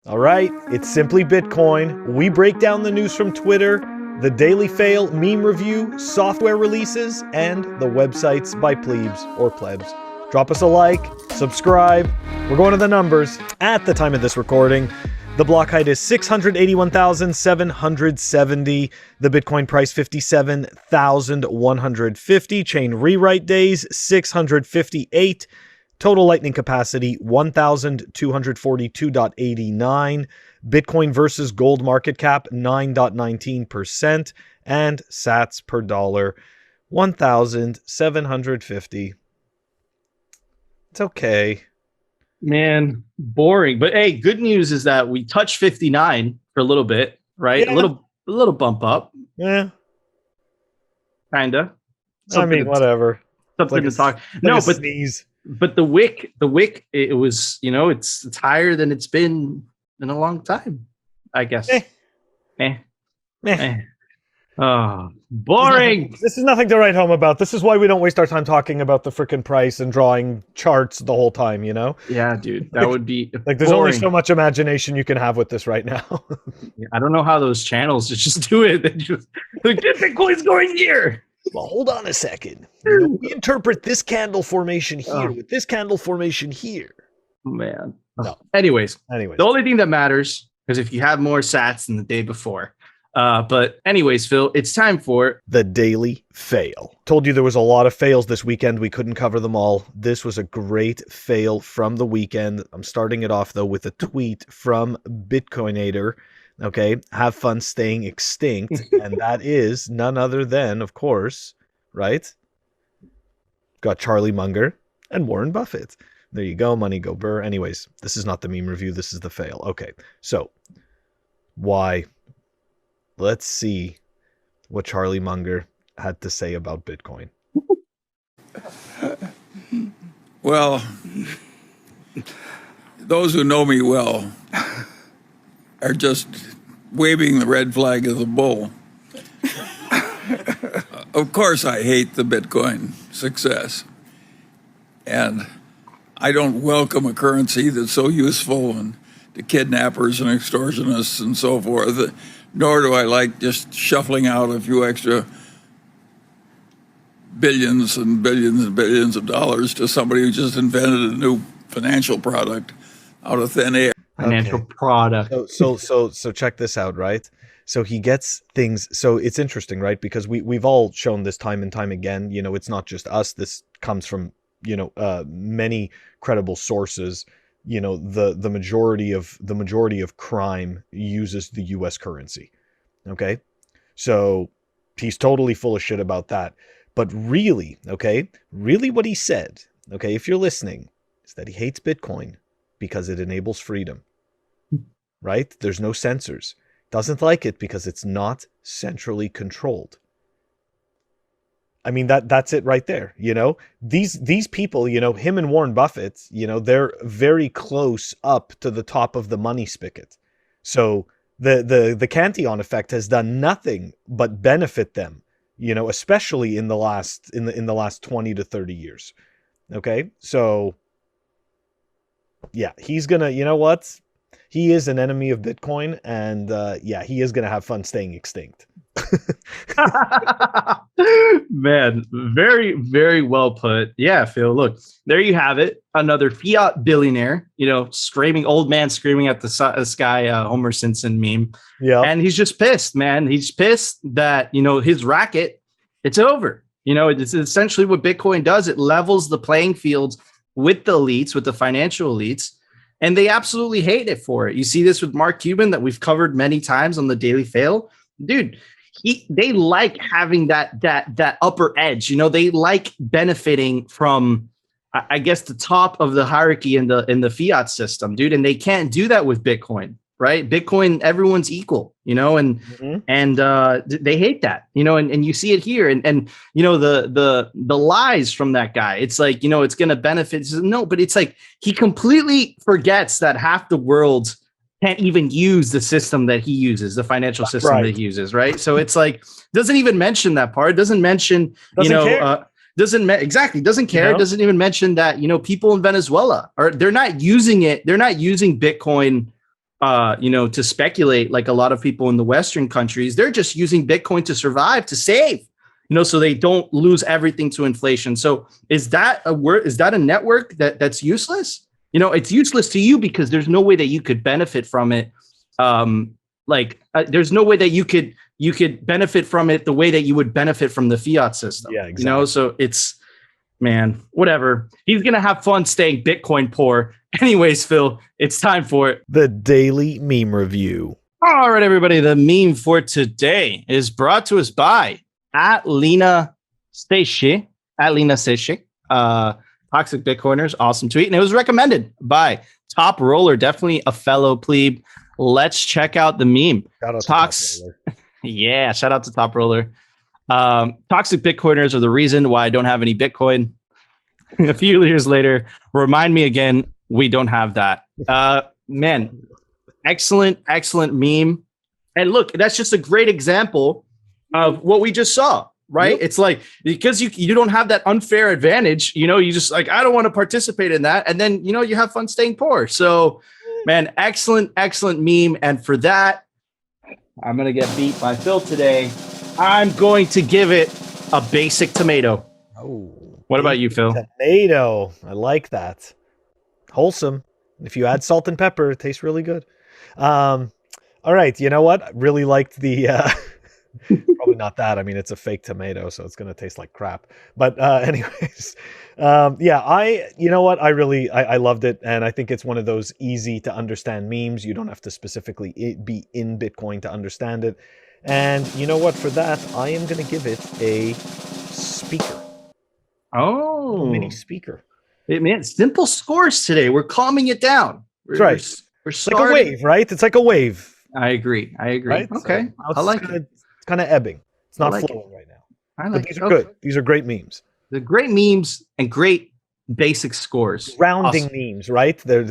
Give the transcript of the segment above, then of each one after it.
All right, it's Simply Bitcoin. We break down the news from Twitter, the Daily Fail meme review, software releases, and the websites by plebes or plebs. Drop us a like, subscribe. We're going to the numbers. At the time of this recording, the block height is 681,770. The Bitcoin price 57,150. Chain rewrite days 658. Total lightning capacity 1,242.89. Bitcoin versus gold market cap 9.19%. And sats per dollar 1,750. It's okay. Man, boring. But hey, good news is that we touched 59 for a little bit, right? Yeah. A little bump up. Yeah. Kinda. Whatever. Something to talk. But sneeze. But the wick, it was, it's higher than it's been in a long time, I guess. Oh, boring. This is nothing to write home about. This is why we don't waste our time talking about the freaking price and drawing charts the whole time, Yeah, dude, that would be like there's only so much imagination you can have with this right now. I don't know how those channels just do it. They just Bitcoin's going here. Well, hold on a second. We interpret this candle formation here with this candle formation here. Man. No. Anyways, the only thing that matters is if you have more sats than the day before. But anyways, Phil, it's time for the Daily Fail. Told you there was a lot of fails this weekend. We couldn't cover them all. This was a great fail from the weekend. I'm starting it off, though, with a tweet from Bitcoinator. Okay, have fun staying extinct. And that is none other than, of course, right? Got Charlie Munger and Warren Buffett. There you go, money go burr. Anyways, this is not the meme review. This is the fail. Okay, so why? Let's see what Charlie Munger had to say about Bitcoin. Well, those who know me well are just waving the red flag of the bull. Of course, I hate the Bitcoin success. And I don't welcome a currency that's so useful to kidnappers and extortionists and so forth, nor do I like just shuffling out a few extra billions and billions and billions of dollars to somebody who just invented a new financial product out of thin air. Financial product. So check this out, right? So he gets things. So it's interesting, right? Because we've all shown this time and time again. It's not just us. This comes from many credible sources. The majority of crime uses the U.S. currency. Okay, so he's totally full of shit about that. But really, what he said, if you're listening, is that he hates Bitcoin because it enables freedom. Right? There's no censors. Doesn't like it because it's not centrally controlled. I mean, that's it right there. These people, him and Warren Buffett, they're very close up to the top of the money spigot. So the Cantillon effect has done nothing but benefit them, especially in the last 20 to 30 years. Okay. So yeah, he's gonna, what? He is an enemy of Bitcoin, and he is going to have fun staying extinct. Man, very, very well put. Yeah, Phil, look, there you have it. Another fiat billionaire, screaming, old man screaming at the sky, Homer Simpson meme. Yeah. And he's just pissed, man. He's pissed that, his racket, it's over. It's essentially what Bitcoin does. It levels the playing fields with the elites, with the financial elites. And they absolutely hate it for it. You see this with Mark Cuban that we've covered many times on the Daily Fail. Dude, they like having that upper edge. They like benefiting from, I guess, the top of the hierarchy in the fiat system, dude. And they can't do that with Bitcoin, right? Bitcoin, everyone's equal, and they hate that, and you see it here. And the lies from that guy, it's like, it's going to benefit. No, but it's like he completely forgets that half the world can't even use the system that he uses, the financial system that he uses, right? So it's like, doesn't even mention that part, doesn't mention, doesn't care. Doesn't even mention that, people in Venezuela they're not using Bitcoin to speculate like a lot of people in the Western countries. They're just using Bitcoin to survive, to save, so they don't lose everything to inflation. So is that a network that's useless? It's useless to you because there's no way that you could benefit from it. There's no way that you could benefit from it the way that you would benefit from the fiat system. Yeah, exactly. So it's, man, whatever. He's going to have fun staying Bitcoin poor. Anyways, Phil, it's time for it. The daily meme review. All right, everybody. The meme for today is brought to us by @Lena Seishi. Toxic Bitcoiners. Awesome tweet. And it was recommended by Top Roller. Definitely a fellow plebe. Let's check out the meme. Shout out to Top Roller. Yeah, shout out to Top Roller. Toxic Bitcoiners are the reason why I don't have any Bitcoin. A few years later, remind me again, we don't have that. Man, excellent meme. And look, that's just a great example of what we just saw, right? Yep. It's like, because you don't have that unfair advantage, you just like, I don't want to participate in that. And then, you have fun staying poor. So, man, excellent meme. And for that, I'm going to get beat by Phil today. I'm going to give it a basic tomato. Oh, what about you, Phil? Tomato. I like that. Wholesome. If you add salt and pepper, it tastes really good. All right. You know what? I really liked the... probably not that. I mean, it's a fake tomato, so it's going to taste like crap. But anyways, you know what? I loved it. And I think it's one of those easy to understand memes. You don't have to specifically be in Bitcoin to understand it. And you know what? For that, I am going to give it a speaker. Oh, a mini speaker. Man, simple scores today. We're calming it down. That's right. We're like a wave, right? It's like a wave. I agree. Right? Okay. So I like it. It's kind of ebbing. It's not flowing right now. But these are good. These are great memes. They're great memes and great basic scores. Rounding memes, right? They're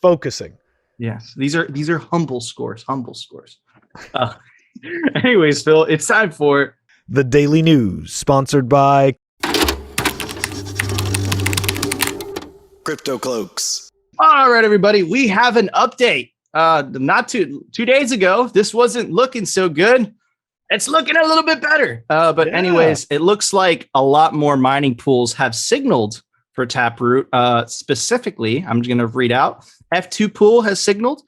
focusing. Yes. These are humble scores. Anyways, Phil, it's time for the Daily News, sponsored by Crypto Cloaks. All right, everybody, we have an update. Not 2 days ago, this wasn't looking so good. It's looking a little bit better. Anyways, it looks like a lot more mining pools have signaled for Taproot. Specifically, I'm going to read out. F2 pool has signaled.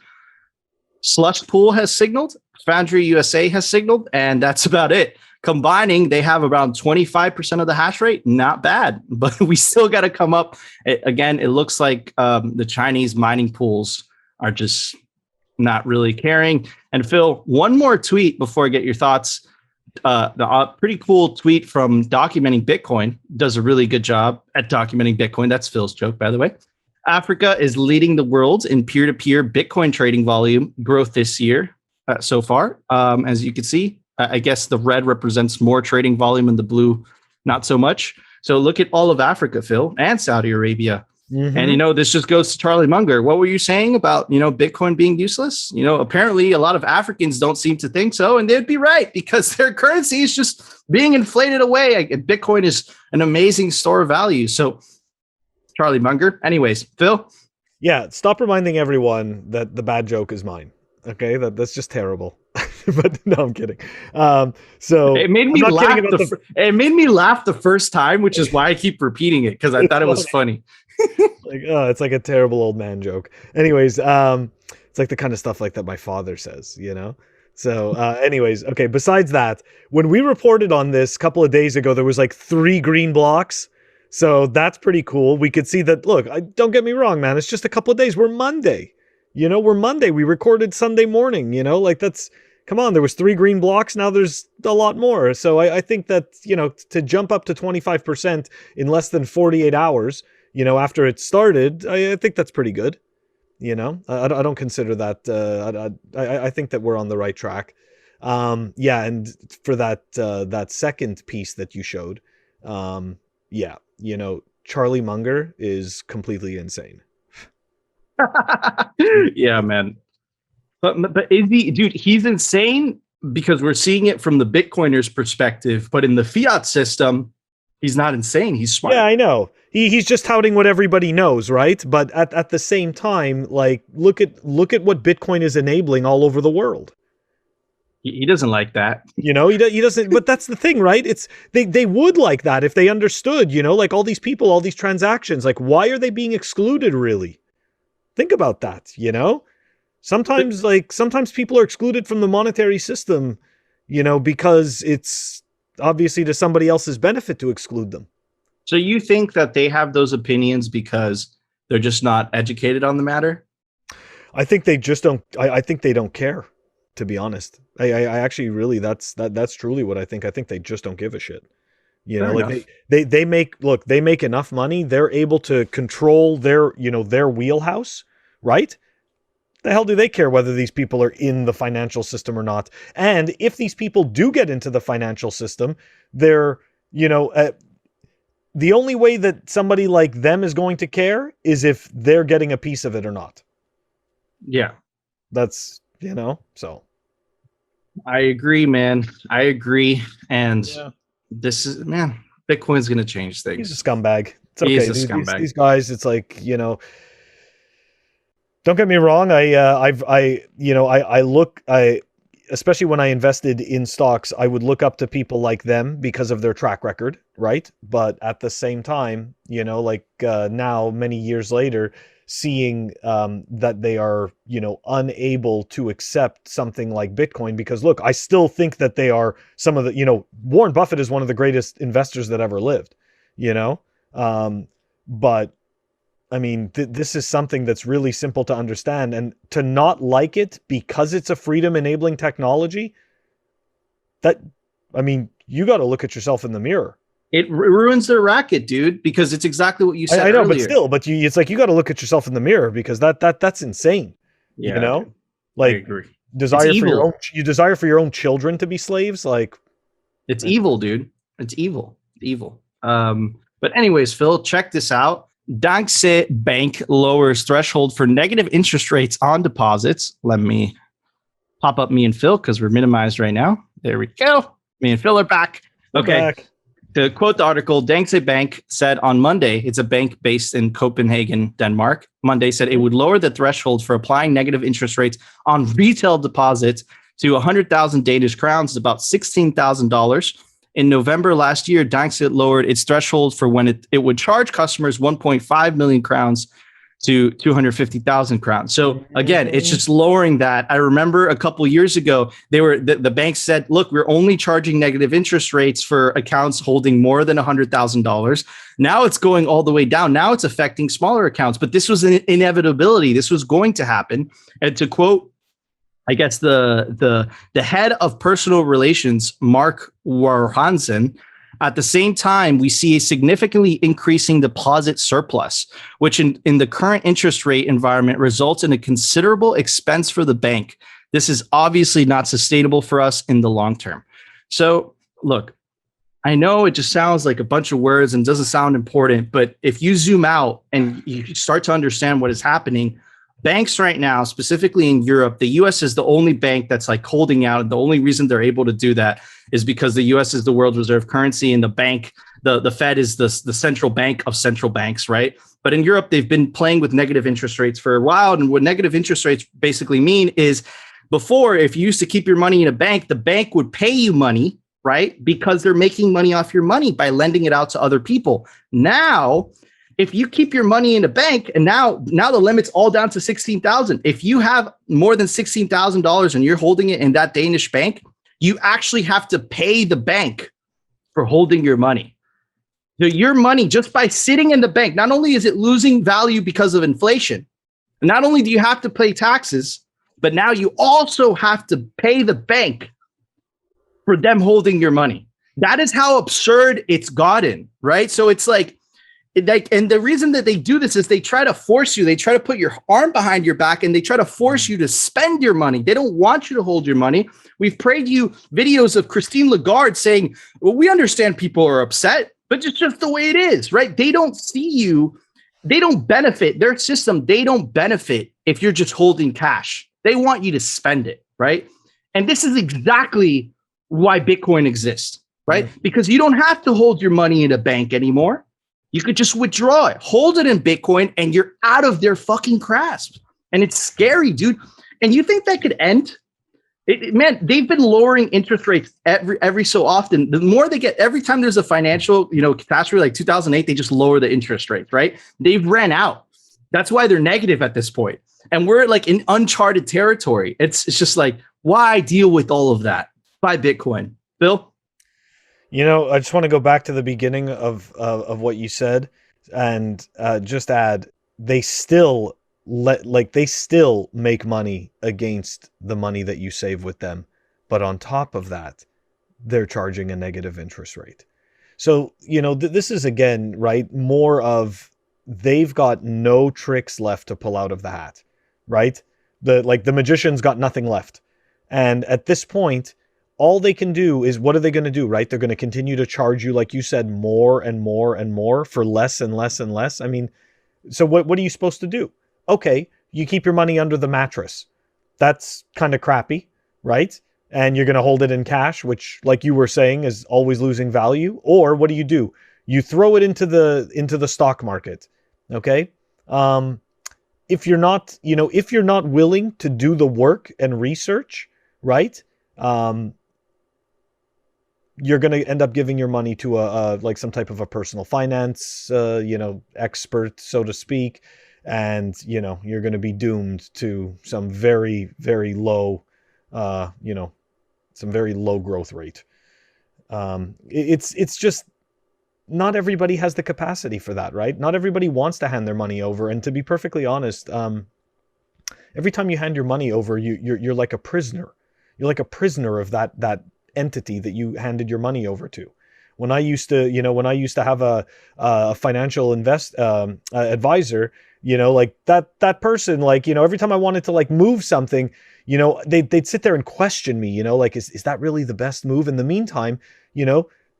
Slush pool has signaled. Foundry USA has signaled. And that's about it. Combining, they have around 25% of the hash rate. Not bad, but we still got to come up. Again, it looks like the Chinese mining pools are just not really caring. And Phil, one more tweet before I get your thoughts. The pretty cool tweet from Documenting Bitcoin. Does a really good job at documenting Bitcoin. That's Phil's joke, by the way. Africa is leading the world in peer-to-peer Bitcoin trading volume growth this year so far. As you can see, I guess the red represents more trading volume and the blue not so much. So look at all of Africa, Phil, and Saudi Arabia. Mm-hmm. And, this just goes to Charlie Munger. What were you saying about, Bitcoin being useless? Apparently a lot of Africans don't seem to think so. And they'd be right because their currency is just being inflated away. Bitcoin is an amazing store of value. So Charlie Munger. Anyways, Phil. Yeah. Stop reminding everyone that the bad joke is mine. Okay. That's just terrible. But no, I'm kidding. So it made me laugh. It made me laugh the first time, which is why I keep repeating it because I thought it was funny. It's like a terrible old man joke. Anyways, it's like the kind of stuff like that my father says, So anyways, okay, besides that, when we reported on this a couple of days ago, there was like 3 green blocks. So that's pretty cool. We could see that, look, don't get me wrong, man. It's just a couple of days. We're Monday. We're Monday. We recorded Sunday morning, come on, there was 3 green blocks. Now there's a lot more. So I think that, to jump up to 25% in less than 48 hours, after it started, I think that's pretty good. I don't consider that. I think that we're on the right track. And for that second piece that you showed, Charlie Munger is completely insane. Yeah, man. But is he, dude? He's insane because we're seeing it from the Bitcoiners' perspective. But in the fiat system, He's not insane. He's smart. Yeah, I know. He's just touting what everybody knows, right? But at the same time, like look at what Bitcoin is enabling all over the world. He doesn't like that. You know, he doesn't. But that's the thing, right? It's they would like that if they understood. You know, like all these people, all these transactions. Like, why are they being excluded? Really, think about that. You know, sometimes people are excluded from the monetary system. You know, because it's obviously to somebody else's benefit to exclude them. So you think that they have those opinions because they're just not educated on the matter? I think they just don't. I think they don't care. To be honest, I actually really that's truly what I think. I think they just don't give a shit. You know, like they make enough money. They're able to control their wheelhouse, right? The hell do they care whether these people are in the financial system or not? And if these people do get into the financial system, they're, the only way that somebody like them is going to care is if they're getting a piece of it or not. Yeah. That's, so. I agree, man. I agree. And this is, Bitcoin's going to change things. He's a scumbag. It's okay. He's a scumbag. These guys, it's like, don't get me wrong. Especially when I invested in stocks, I would look up to people like them because of their track record, right? But at the same time, now many years later, seeing that they are, unable to accept something like Bitcoin, because look, I still think that they are some of the, Warren Buffett is one of the greatest investors that ever lived, but I mean, this is something that's really simple to understand, and to not like it because it's a freedom enabling technology, you got to look at yourself in the mirror. It ruins their racket, dude, because it's exactly what you said. I know, earlier. but still, it's like you got to look at yourself in the mirror, because that's insane. Yeah, like I agree. Desire for your own children to be slaves, like it's evil, dude. It's evil. But anyways, Phil, check this out. Danske Bank lowers threshold for negative interest rates on deposits. Let me pop up me and Phil because we're minimized right now. There we go. Me and Phil are back. Okay. To quote the article, Danske Bank said on Monday, it's a bank based in Copenhagen, Denmark. Monday said it would lower the threshold for applying negative interest rates on retail deposits to 100,000 Danish crowns, about $16,000. In November last year, Danske lowered its threshold for when it would charge customers 1.5 million crowns to 250,000 crowns. So again, it's just lowering that. I remember a couple years ago, the bank said, look, we're only charging negative interest rates for accounts holding more than $100,000. Now it's going all the way down. Now it's affecting smaller accounts, but this was an inevitability. This was going to happen. And to quote, I guess the head of personal relations, Mark Warhansen, at the same time, we see a significantly increasing deposit surplus, which in the current interest rate environment results in a considerable expense for the bank. This is obviously not sustainable for us in the long term. So look, I know it just sounds like a bunch of words and doesn't sound important, but if you zoom out and you start to understand what is happening, banks right now, specifically in Europe, the US is the only bank that's like holding out. And the only reason they're able to do that is because the US is the world reserve currency, and the Fed is the central bank of central banks, right? But in Europe, they've been playing with negative interest rates for a while. And what negative interest rates basically mean is, before, if you used to keep your money in a bank, the bank would pay you money, right? Because they're making money off your money by lending it out to other people. Now, if you keep your money in a bank, and now the limit's all down to 16,000. If you have more than $16,000 and you're holding it in that Danish bank, you actually have to pay the bank for holding your money. So your money, just by sitting in the bank, not only is it losing value because of inflation, not only do you have to pay taxes, but now you also have to pay the bank for them holding your money. That is how absurd it's gotten, right? So it's like, and the reason that they do this is they try to force you, they try to put your arm behind your back, and they try to force you to spend your money. They don't want you to hold your money. We've played you videos of Christine Lagarde saying, well, we understand people are upset, but it's just the way it is, right? They don't see you. They don't benefit their system. They don't benefit if you're just holding cash. They want you to spend it, right? And this is exactly why Bitcoin exists. right? Because you don't have to hold your money in a bank anymore. You could just withdraw it, hold it in Bitcoin, and you're out of their fucking grasp. And it's scary, dude. And you think that could end? Man, they've been lowering interest rates every so often. The more they get, every time there's a financial, catastrophe like 2008, they just lower the interest rates, right? They've ran out. That's why they're negative at this point. And we're like in uncharted territory. It's just like, why deal with all of that? Buy Bitcoin. Bill? I just want to go back to the beginning of what you said and just add, they still make money against the money that you save with them. But on top of that, they're charging a negative interest rate. So, this is, again, right, more of they've got no tricks left to pull out of the hat, right? The magician's got nothing left. And at this point, all they can do is, what are they going to do, right? They're going to continue to charge you, like you said, more and more and more for less and less and less. I mean, so what are you supposed to do? Okay, you keep your money under the mattress. That's kind of crappy, right? And you're going to hold it in cash, which, like you were saying, is always losing value. Or what do? You throw it into the stock market, okay? If you're not willing to do the work and research, right? You're going to end up giving your money to like some type of a personal finance, expert, so to speak. And, you're going to be doomed to some very, very low, some very low growth rate. It's just not everybody has the capacity for that, right? Not everybody wants to hand their money over. And to be perfectly honest, every time you hand your money over, you're like a prisoner. You're like a prisoner of that entity that you handed your money over to. When I used to have a financial advisor, like that person, every time I wanted to move something, they'd sit there and question me, is that really the best move? In the meantime,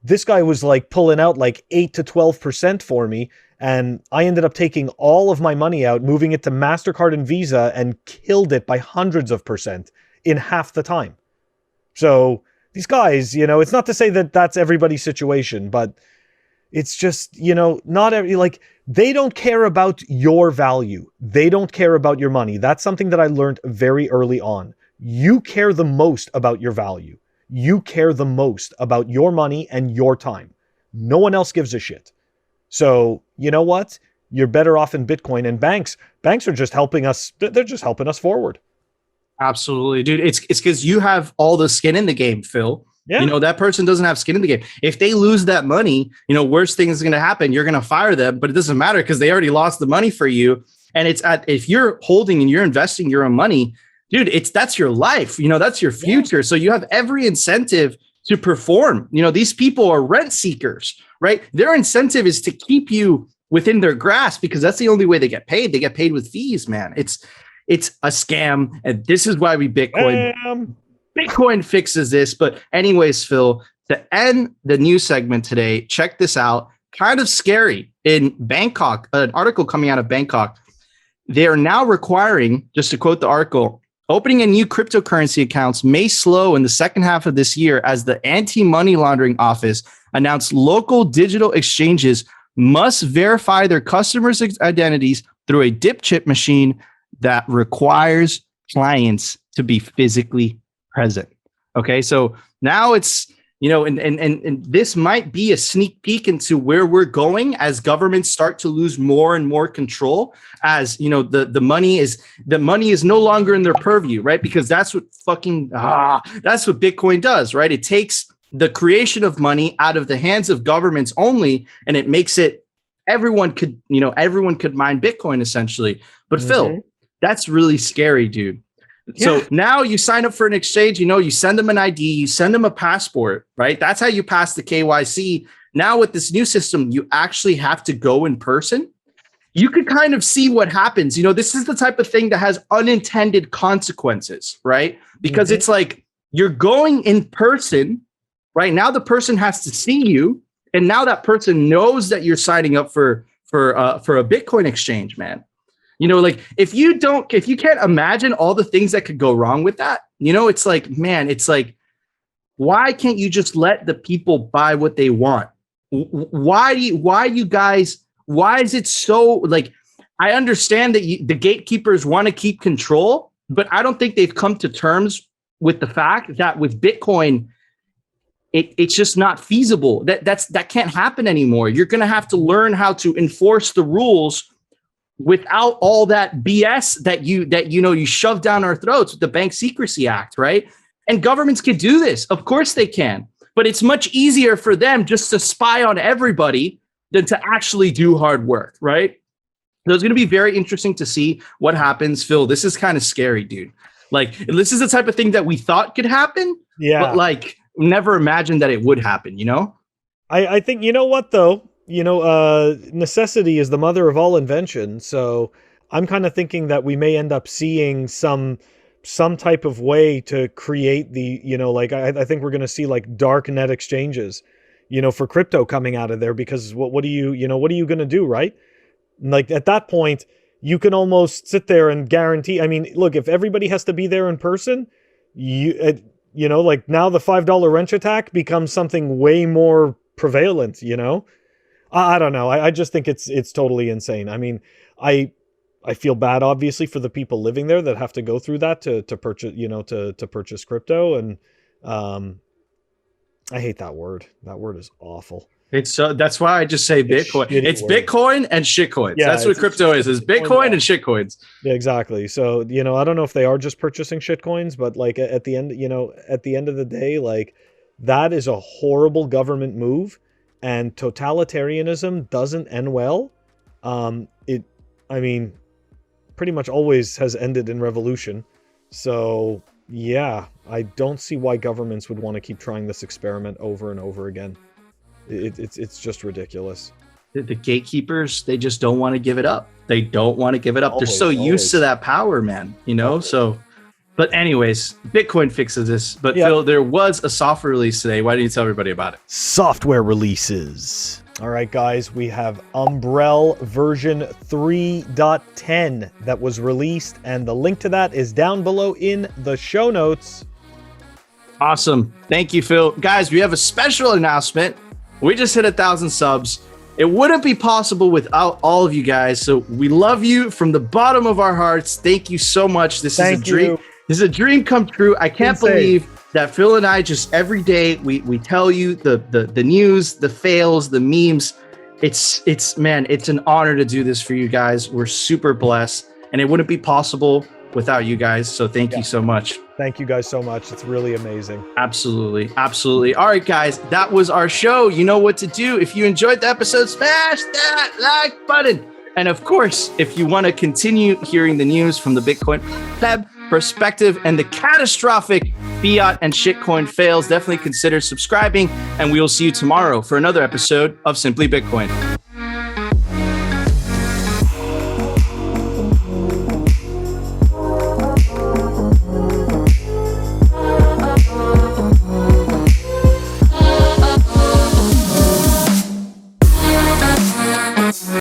this guy was pulling out 8 to 12% for me. And I ended up taking all of my money out, moving it to MasterCard and Visa, and killed it by hundreds of percent in half the time. So these guys, it's not to say that that's everybody's situation, but it's just, not every, they don't care about your value. They don't care about your money. That's something that I learned very early on. You care the most about your value. You care the most about your money and your time. No one else gives a shit. So, you know what? You're better off in Bitcoin, and banks are just helping us. They're just helping us forward. Absolutely, dude. It's because you have all the skin in the game, Phil. Yeah. That person doesn't have skin in the game. If they lose that money, worst thing is going to happen. You're going to fire them, but it doesn't matter because they already lost the money for you. And if you're holding and you're investing your own money, dude, that's your life. That's your future. Yeah. So you have every incentive to perform. These people are rent seekers, right? Their incentive is to keep you within their grasp because that's the only way they get paid. They get paid with fees, man. It's a scam. And this is why we Bitcoin. Bitcoin fixes this. But anyways, Phil, to end the news segment today, check this out. Kind of scary. In Bangkok, an article coming out of Bangkok, they are now requiring, just to quote the article, opening a new cryptocurrency accounts may slow in the second half of this year as the Anti-Money Laundering Office announced local digital exchanges must verify their customers' identities through a dip chip machine that requires clients to be physically present. Okay, so now it's, and this might be a sneak peek into where we're going as governments start to lose more and more control, as the money is no longer in their purview, right? Because that's what that's what Bitcoin does, right? It takes the creation of money out of the hands of governments only, and it makes it everyone could mine Bitcoin essentially. But Phil, that's really scary, dude. So now you sign up for an exchange, you send them an ID, you send them a passport, right? That's how you pass the KYC. Now with this new system, you actually have to go in person. You could kind of see what happens. This is the type of thing that has unintended consequences, right? Because it's you're going in person, right? Now the person has to see you. And now that person knows that you're signing up for a Bitcoin exchange, man. If you can't imagine all the things that could go wrong with that, it's Why can't you just let the people buy what they want? Why is it so like, I understand that the gatekeepers want to keep control, but I don't think they've come to terms with the fact that with Bitcoin, it's just not feasible. That can't happen anymore. You're going to have to learn how to enforce the rules without all that BS that you shove down our throats with the Bank Secrecy Act, right? And governments can do this. Of course they can. But it's much easier for them just to spy on everybody than to actually do hard work, right? So it's going to be very interesting to see what happens. Phil, this is kind of scary, dude. Like, this is the type of thing that we thought could happen, but like never imagined that it would happen, you know? I think, you know what, though? Necessity is the mother of all invention. So I'm kind of thinking that we may end up seeing some type of way to create the, I think we're going to see like dark net exchanges, for crypto coming out of there, because what are you going to do, right? Like at that point, you can almost sit there and guarantee. I mean, look, if everybody has to be there in person, like now the $5 wrench attack becomes something way more prevalent, I don't know. I just think it's totally insane. I mean, I feel bad, obviously, for the people living there that have to go through that to purchase, to purchase crypto. And I hate that word. That word is awful. That's why I just say Bitcoin. It's word. Bitcoin and shitcoins. Yeah, that's what crypto is Bitcoin and shitcoins. Yeah, exactly. So, I don't know if they are just purchasing shitcoins, but like at the end of the day, like that is a horrible government move, and totalitarianism doesn't end well. Pretty much always has ended in revolution. So yeah, I don't see why governments would want to keep trying this experiment over and over again. It's just ridiculous. The gatekeepers, they just don't want to give it up. They don't want to give it up. They're so used to that power, man, So, but anyways, Bitcoin fixes this. But Phil, there was a software release today. Why don't you tell everybody about it? Software releases. All right, guys, we have Umbrel version 3.10 that was released, and the link to that is down below in the show notes. Awesome. Thank you, Phil. Guys, we have a special announcement. We just hit 1,000 subs. It wouldn't be possible without all of you guys. So we love you from the bottom of our hearts. Thank you so much. This is a dream. This is a dream come true. I can't believe that Phil and I just every day we tell you the news, the fails, the memes. It's an honor to do this for you guys. We're super blessed, and it wouldn't be possible without you guys. So thank you so much. Thank you guys so much. It's really amazing. Absolutely. Absolutely. All right, guys, that was our show. You know what to do. If you enjoyed the episode, smash that like button. And of course, if you want to continue hearing the news from the Bitcoin pleb perspective and the catastrophic fiat and shitcoin fails, definitely consider subscribing. And we will see you tomorrow for another episode of Simply Bitcoin.